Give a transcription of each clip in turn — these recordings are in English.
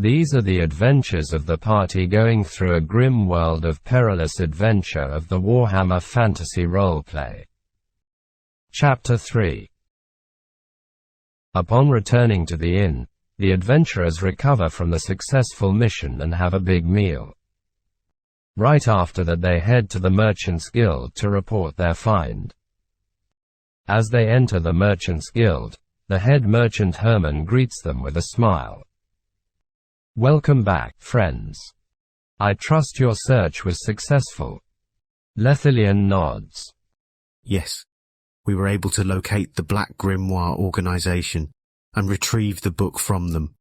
These are the adventures of the party going through a grim world of perilous adventure of the Warhammer Fantasy Roleplay. Chapter 3. Upon returning to the inn, the adventurers recover from the successful mission and have a big meal. Right after that they head to the Merchants Guild to report their find. As they enter the Merchants Guild, the head merchant Herman greets them with a smile. "Welcome back, friends. I trust your search was successful." Lethelian nods. "Yes. We were able to locate the Black Grimoire organization and retrieve the book from them.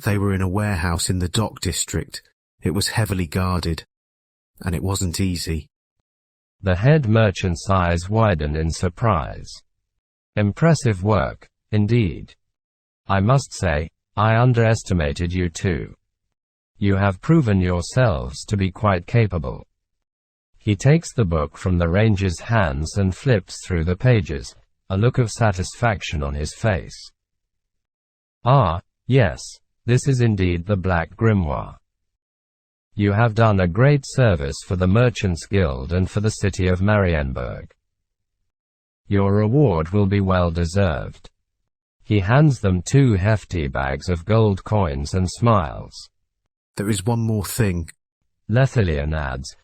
They were in a warehouse in the dock district. It was heavily guarded, and it wasn't easy." The head merchant's eyes widen in surprise. "Impressive work, indeed. I must say, I underestimated you too. You have proven yourselves to be quite capable." He takes the book from the ranger's hands and flips through the pages, a look of satisfaction on his face. "Ah, yes, this is indeed the Black Grimoire. You have done a great service for the Merchants Guild and for the city of Marienburg. Your reward will be well deserved." He hands them 2 hefty bags of gold coins and smiles. "There is one more thing," Lethelian adds.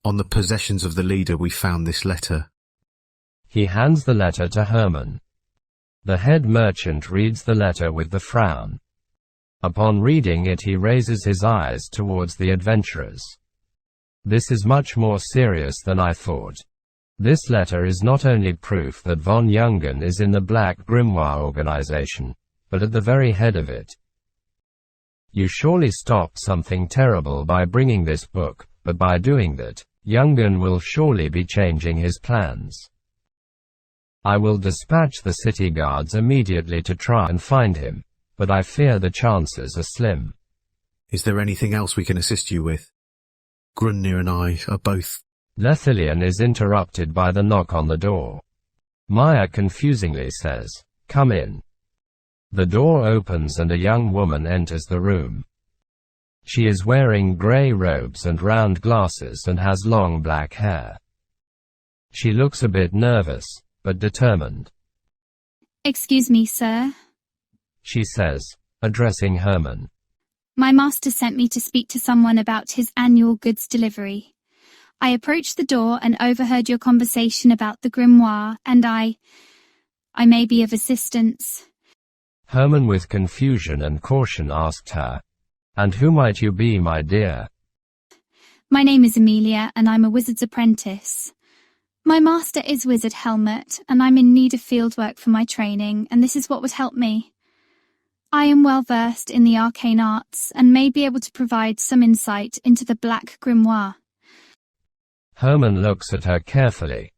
"On the possessions of the leader we found this letter." He hands the letter to Herman. The head merchant reads the letter with the frown. Upon reading it he raises his eyes towards the adventurers. "This is much more serious than I thought. This letter is not only proof that von Jungen is in the Black Grimoire organization, but at the very head of it. You surely stopped something terrible by bringing this book, but by doing that, Jungen will surely be changing his plans. I will dispatch the city guards immediately to try and find him, but I fear the chances are slim." "Is there anything else we can assist you with? Grunir and I are both—" Lethelian is interrupted by the knock on the door. Maya confusingly says, "Come in." The door opens and a young woman enters the room. She is wearing grey robes and round glasses and has long black hair. She looks a bit nervous, but determined. "Excuse me, sir," she says, addressing Herman. "My master sent me to speak to someone about his annual goods delivery. I approached the door and overheard your conversation about the grimoire, and I may be of assistance." Herman with confusion and caution asked her, "And who might you be, my dear?" "My name is Amelia, and I'm a wizard's apprentice. My master is Wizard Helmut, and I'm in need of fieldwork for my training, and this is what would help me. I am well versed in the arcane arts, and may be able to provide some insight into the Black Grimoire." Herman looks at her carefully.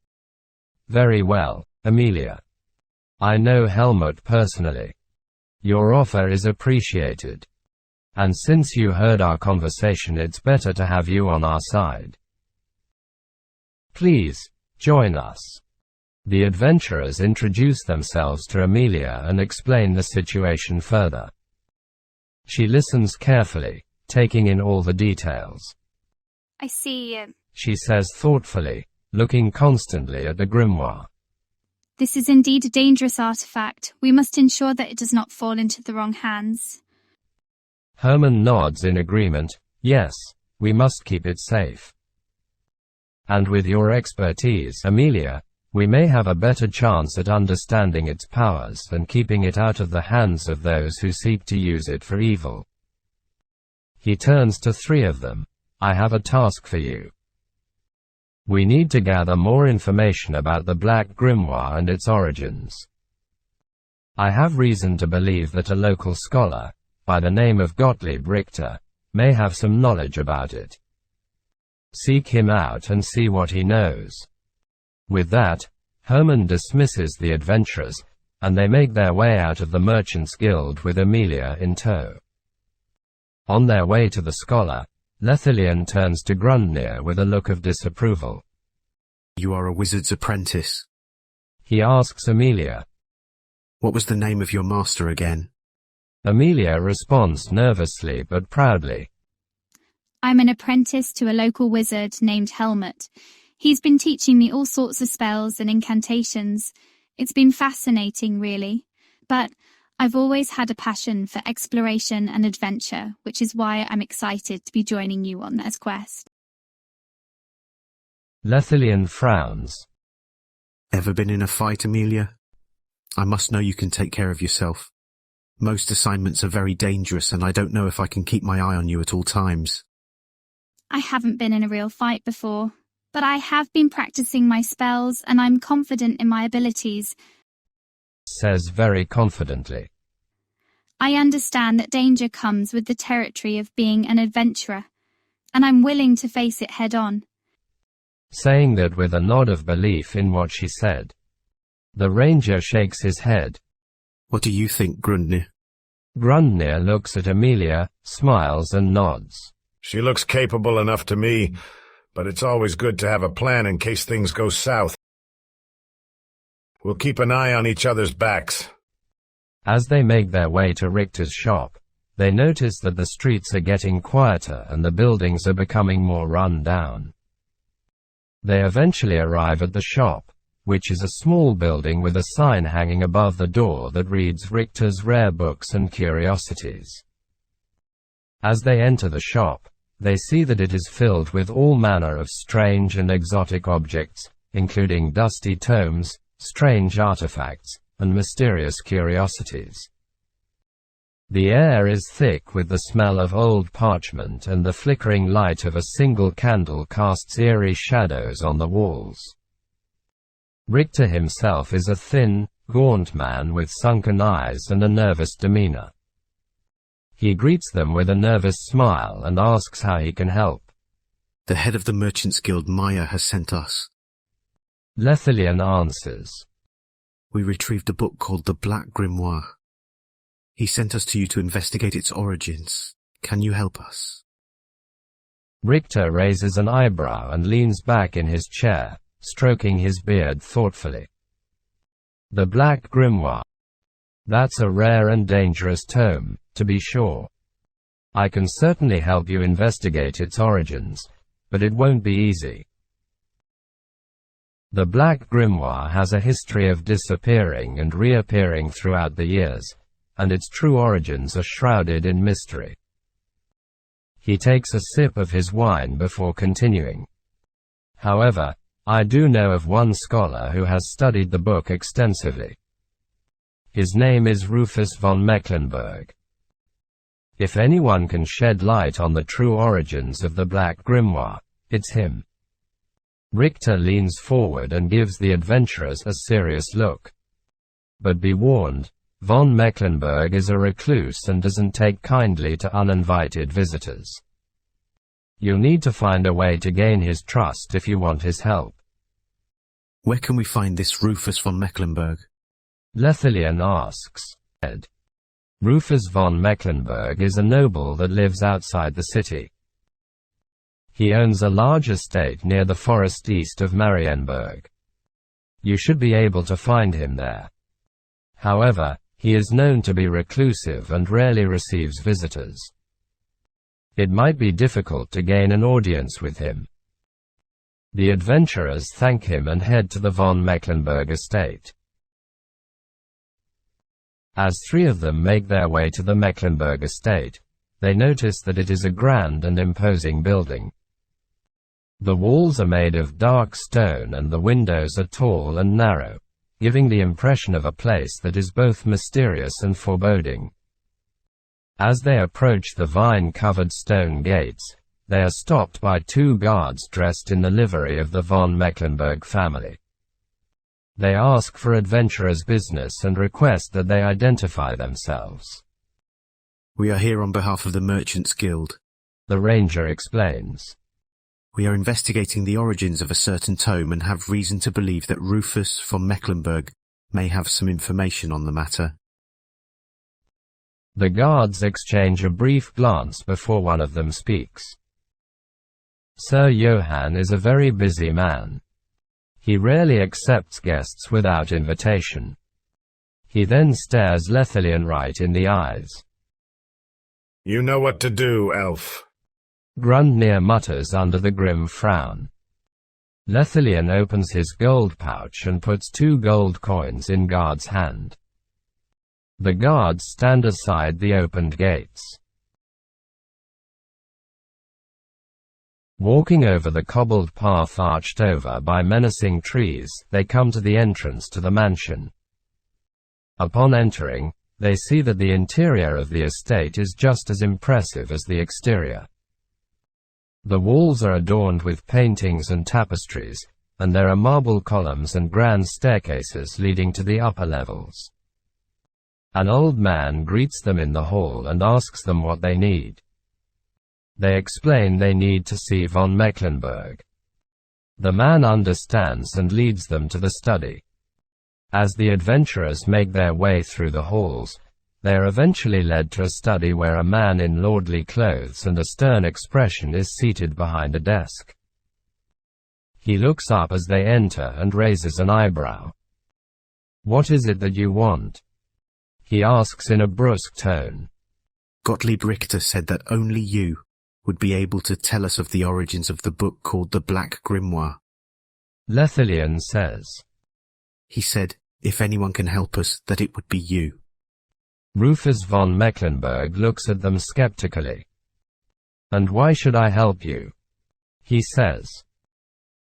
"Very well, Amelia. I know Helmut personally. Your offer is appreciated. And since you heard our conversation, it's better to have you on our side. Please, join us." The adventurers introduce themselves to Amelia and explain the situation further. She listens carefully, taking in all the details. "I see," she says thoughtfully, looking constantly at the grimoire. "This is indeed a dangerous artifact. We must ensure that it does not fall into the wrong hands." Herman nods in agreement. "Yes, we must keep it safe. And with your expertise, Amelia, we may have a better chance at understanding its powers and keeping it out of the hands of those who seek to use it for evil." He turns to 3 of them. "I have a task for you. We need to gather more information about the Black Grimoire and its origins. I have reason to believe that a local scholar, by the name of Gottlieb Richter, may have some knowledge about it. Seek him out and see what he knows." With that, Herman dismisses the adventurers, and they make their way out of the Merchants Guild with Amelia in tow. On their way to the scholar, Lethelian turns to Grunir with a look of disapproval. "You are a wizard's apprentice," he asks Amelia. "What was the name of your master again?" Amelia responds nervously but proudly. I'm an apprentice to a local wizard named Helmut. He's been teaching me all sorts of spells and incantations. It's been fascinating, really. But I've always had a passion for exploration and adventure, which is why I'm excited to be joining you on this quest. Lethelian frowns. Ever been in a fight, Amelia? I must know you can take care of yourself. Most assignments are very dangerous, and I don't know if I can keep my eye on you at all times. I haven't been in a real fight before, but I have been practicing my spells and I'm confident in my abilities. Says very confidently. I understand that danger comes with the territory of being an adventurer, and I'm willing to face it head on. Saying that with a nod of belief in what she said. The ranger shakes his head. What do you think, Grundnir? Grundnir looks at Amelia, smiles and nods. She looks capable enough to me, but it's always good to have a plan in case things go south. We'll keep an eye on each other's backs. As they make their way to Richter's shop, they notice that the streets are getting quieter and the buildings are becoming more run down. They eventually arrive at the shop, which is a small building with a sign hanging above the door that reads Richter's Rare Books and Curiosities. As they enter the shop, they see that it is filled with all manner of strange and exotic objects, including dusty tomes, strange artifacts, and mysterious curiosities. The air is thick with the smell of old parchment, and the flickering light of a single candle casts eerie shadows on the walls. Richter himself is a thin, gaunt man with sunken eyes and a nervous demeanor. He greets them with a nervous smile and asks how he can help. The head of the Merchants Guild, Maya, has sent us. Lethelian answers. We retrieved a book called The Black Grimoire. He sent us to you to investigate its origins. Can you help us? Richter raises an eyebrow and leans back in his chair, stroking his beard thoughtfully. The Black Grimoire. That's a rare and dangerous tome, to be sure. I can certainly help you investigate its origins, but it won't be easy. The Black Grimoire has a history of disappearing and reappearing throughout the years, and its true origins are shrouded in mystery. He takes a sip of his wine before continuing. However, I do know of one scholar who has studied the book extensively. His name is Rufus von Mecklenburg. If anyone can shed light on the true origins of the Black Grimoire, it's him. Richter leans forward and gives the adventurers a serious look. But be warned, von Mecklenburg is a recluse and doesn't take kindly to uninvited visitors. You'll need to find a way to gain his trust if you want his help. Where can we find this Rufus von Mecklenburg? Lethelian asks. Rufus von Mecklenburg is a noble that lives outside the city. He owns a large estate near the forest east of Marienburg. You should be able to find him there. However, he is known to be reclusive and rarely receives visitors. It might be difficult to gain an audience with him. The adventurers thank him and head to the von Mecklenburg estate. As three of them make their way to the Mecklenburg estate, they notice that it is a grand and imposing building. The walls are made of dark stone and the windows are tall and narrow, giving the impression of a place that is both mysterious and foreboding. As they approach the vine-covered stone gates, they are stopped by two guards dressed in the livery of the von Mecklenburg family. They ask for adventurers' business and request that they identify themselves. We are here on behalf of the Merchants Guild. The ranger explains. We are investigating the origins of a certain tome and have reason to believe that Rufus von Mecklenburg may have some information on the matter. The guards exchange a brief glance before one of them speaks. Sir Johann is a very busy man. He rarely accepts guests without invitation. He then stares Lethelian right in the eyes. You know what to do, elf. Grundnir mutters under the grim frown. Lethelian opens his gold pouch and puts 2 gold coins in guard's hand. The guards stand aside the opened gates. Walking over the cobbled path arched over by menacing trees, they come to the entrance to the mansion. Upon entering, they see that the interior of the estate is just as impressive as the exterior. The walls are adorned with paintings and tapestries, and there are marble columns and grand staircases leading to the upper levels. An old man greets them in the hall and asks them what they need. They explain they need to see von Mecklenburg. The man understands and leads them to the study. As the adventurers make their way through the halls, they are eventually led to a study where a man in lordly clothes and a stern expression is seated behind a desk. He looks up as they enter and raises an eyebrow. "What is it that you want?" he asks in a brusque tone. Gottlieb Richter said that only you would be able to tell us of the origins of the book called the Black Grimoire. Lethelian says. He said, if anyone can help us, that it would be you. Rufus von Mecklenburg looks at them skeptically. "And why should I help you?" he says.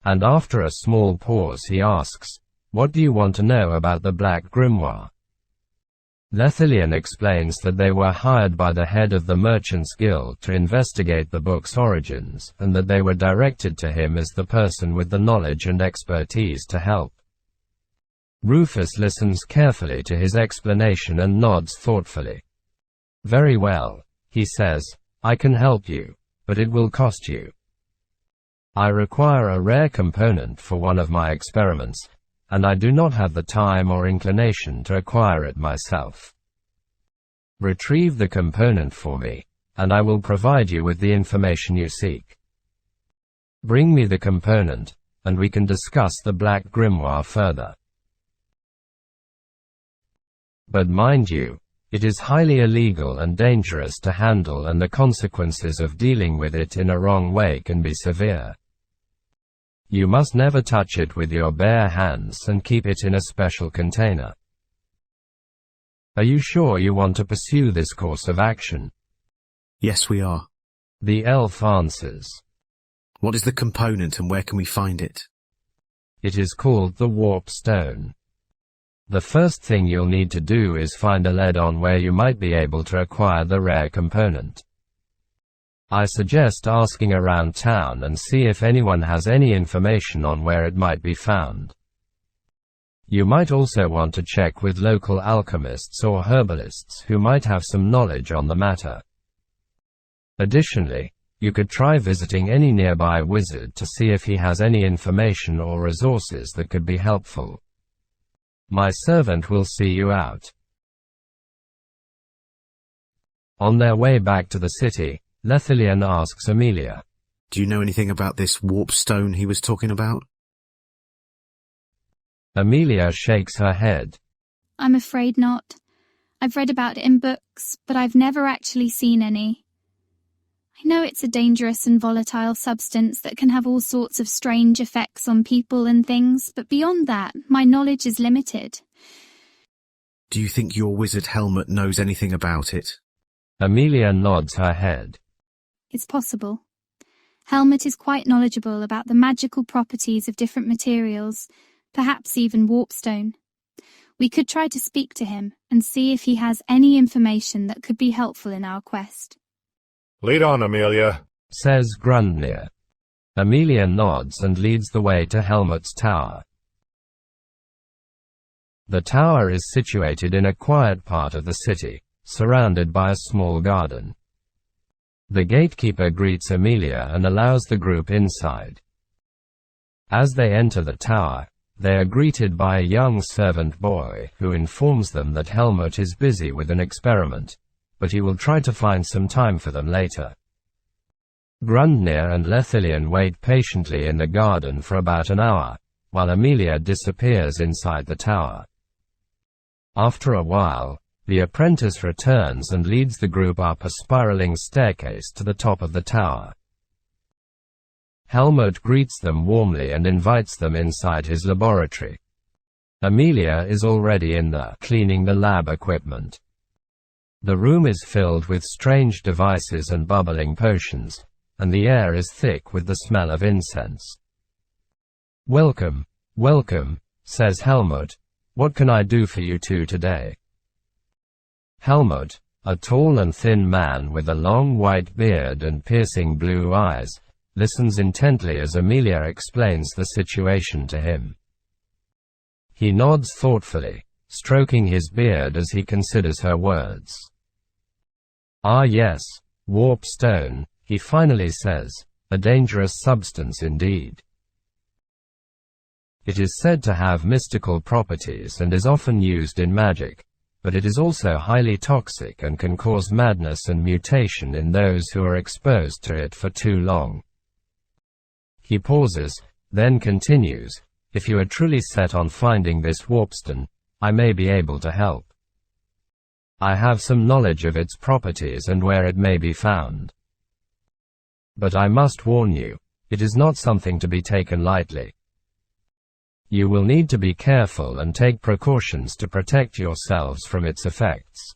And after a small pause he asks, "What do you want to know about the Black Grimoire?" Lethelian explains that they were hired by the head of the Merchants Guild to investigate the book's origins, and that they were directed to him as the person with the knowledge and expertise to help. Rufus listens carefully to his explanation and nods thoughtfully. "Very well," he says, "I can help you, but it will cost you. I require a rare component for one of my experiments, and I do not have the time or inclination to acquire it myself. Retrieve the component for me, and I will provide you with the information you seek. Bring me the component, and we can discuss the Black Grimoire further. But mind you, it is highly illegal and dangerous to handle, and the consequences of dealing with it in a wrong way can be severe. You must never touch it with your bare hands and keep it in a special container. Are you sure you want to pursue this course of action?" Yes, we are. The elf answers. What is the component and where can we find it? It is called the Warp Stone. The first thing you'll need to do is find a lead on where you might be able to acquire the rare component. I suggest asking around town and see if anyone has any information on where it might be found. You might also want to check with local alchemists or herbalists who might have some knowledge on the matter. Additionally, you could try visiting any nearby wizard to see if he has any information or resources that could be helpful. My servant will see you out. On their way back to the city, Lethelian asks Amelia, Do you know anything about this warp stone he was talking about? Amelia shakes her head. I'm afraid not. I've read about it in books, but I've never actually seen any. I know it's a dangerous and volatile substance that can have all sorts of strange effects on people and things, but beyond that, my knowledge is limited. Do you think your wizard Helmut knows anything about it? Amelia nods her head. It's possible. Helmut is quite knowledgeable about the magical properties of different materials, perhaps even warpstone. We could try to speak to him and see if he has any information that could be helpful in our quest. Lead on, Amelia, says Grundnir. Amelia nods and leads the way to Helmut's tower. The tower is situated in a quiet part of the city, surrounded by a small garden. The gatekeeper greets Amelia and allows the group inside. As they enter the tower, they are greeted by a young servant boy who informs them that Helmut is busy with an experiment, but he will try to find some time for them later. Grundnir and Lethelian wait patiently in the garden for about an hour, while Amelia disappears inside the tower. After a while, The apprentice returns and leads the group up a spiraling staircase to the top of the tower. Helmut greets them warmly and invites them inside his laboratory. Amelia is already in there, cleaning the lab equipment. The room is filled with strange devices and bubbling potions, and the air is thick with the smell of incense. "Welcome, welcome," says Helmut. "What can I do for you two today?" Helmut, a tall and thin man with a long white beard and piercing blue eyes, listens intently as Amelia explains the situation to him. He nods thoughtfully, stroking his beard as he considers her words. "Ah yes, warp stone," he finally says, "a dangerous substance indeed. It is said to have mystical properties and is often used in magic, but it is also highly toxic and can cause madness and mutation in those who are exposed to it for too long." He pauses, then continues, "If you are truly set on finding this warpstone, I may be able to help. I have some knowledge of its properties and where it may be found. But I must warn you, it is not something to be taken lightly. You will need to be careful and take precautions to protect yourselves from its effects."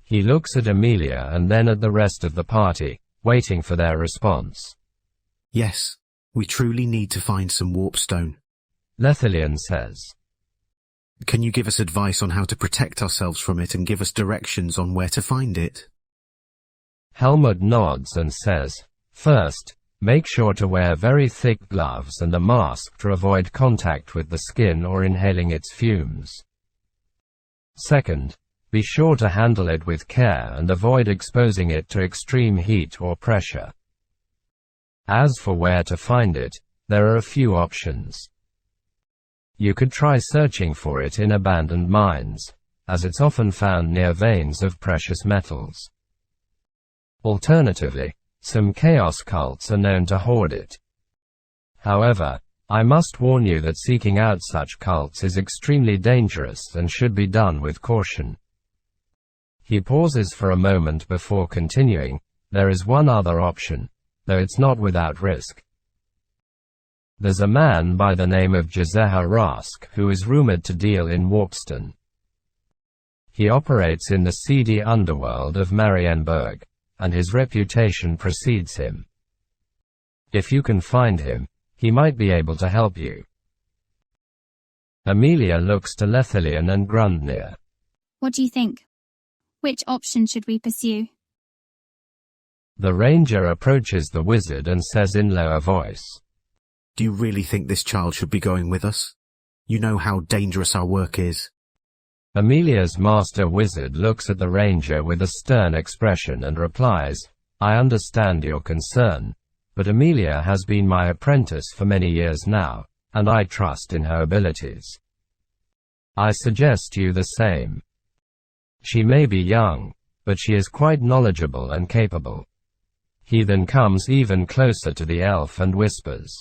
He looks at Amelia and then at the rest of the party, waiting for their response. "Yes, we truly need to find some warpstone," Lethelian says. "Can you give us advice on how to protect ourselves from it and give us directions on where to find it?" Helmut nods and says, "First, make sure to wear very thick gloves and a mask to avoid contact with the skin or inhaling its fumes. Second, be sure to handle it with care and avoid exposing it to extreme heat or pressure. As for where to find it, there are a few options. You could try searching for it in abandoned mines, as it's often found near veins of precious metals. Alternatively, some chaos cults are known to hoard it. However, I must warn you that seeking out such cults is extremely dangerous and should be done with caution." He pauses for a moment before continuing, "There is one other option, though it's not without risk. There's a man by the name of Jezehar Rask who is rumored to deal in warpstone. He operates in the seedy underworld of Marienburg, and his reputation precedes him. If you can find him, he might be able to help you." Amelia looks to Lethelian and Grundnir. What do you think? Which option should we pursue? The ranger approaches the wizard and says in lower voice, "Do you really think this child should be going with us? You know how dangerous our work is." Amelia's master wizard looks at the ranger with a stern expression and replies, "I understand your concern, but Amelia has been my apprentice for many years now, and I trust in her abilities. I suggest you the same. She may be young, but she is quite knowledgeable and capable." He then comes even closer to the elf and whispers,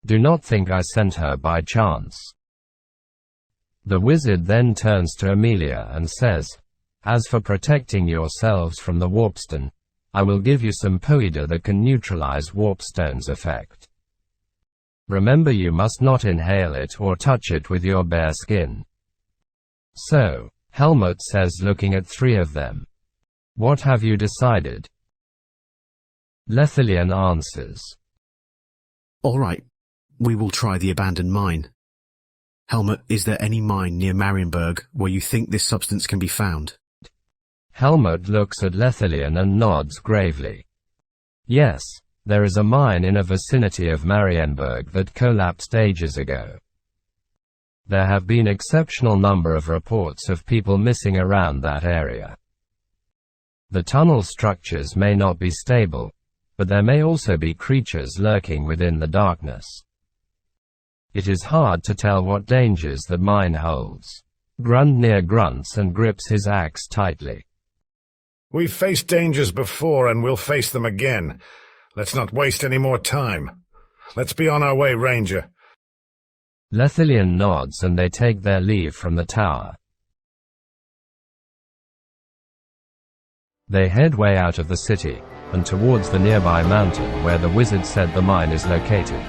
"Do not think I sent her by chance." The wizard then turns to Amelia and says, "As for protecting yourselves from the warpstone, I will give you some powder that can neutralize warpstone's effect. Remember, you must not inhale it or touch it with your bare skin." "So," Helmut says, looking at three of them, "what have you decided?" Lethelian answers, "All right, we will try the abandoned mine. Helmut, is there any mine near Marienburg where you think this substance can be found?" Helmut looks at Lethelian and nods gravely. "Yes, there is a mine in a vicinity of Marienburg that collapsed ages ago. There have been exceptional number of reports of people missing around that area. The tunnel structures may not be stable, but there may also be creatures lurking within the darkness. It is hard to tell what dangers the mine holds." Grundnir grunts and grips his axe tightly. We've faced dangers before and we'll face them again. Let's not waste any more time. Let's be on our way, Ranger. Lethelian nods and they take their leave from the tower. They head way out of the city, and towards the nearby mountain where the wizard said the mine is located.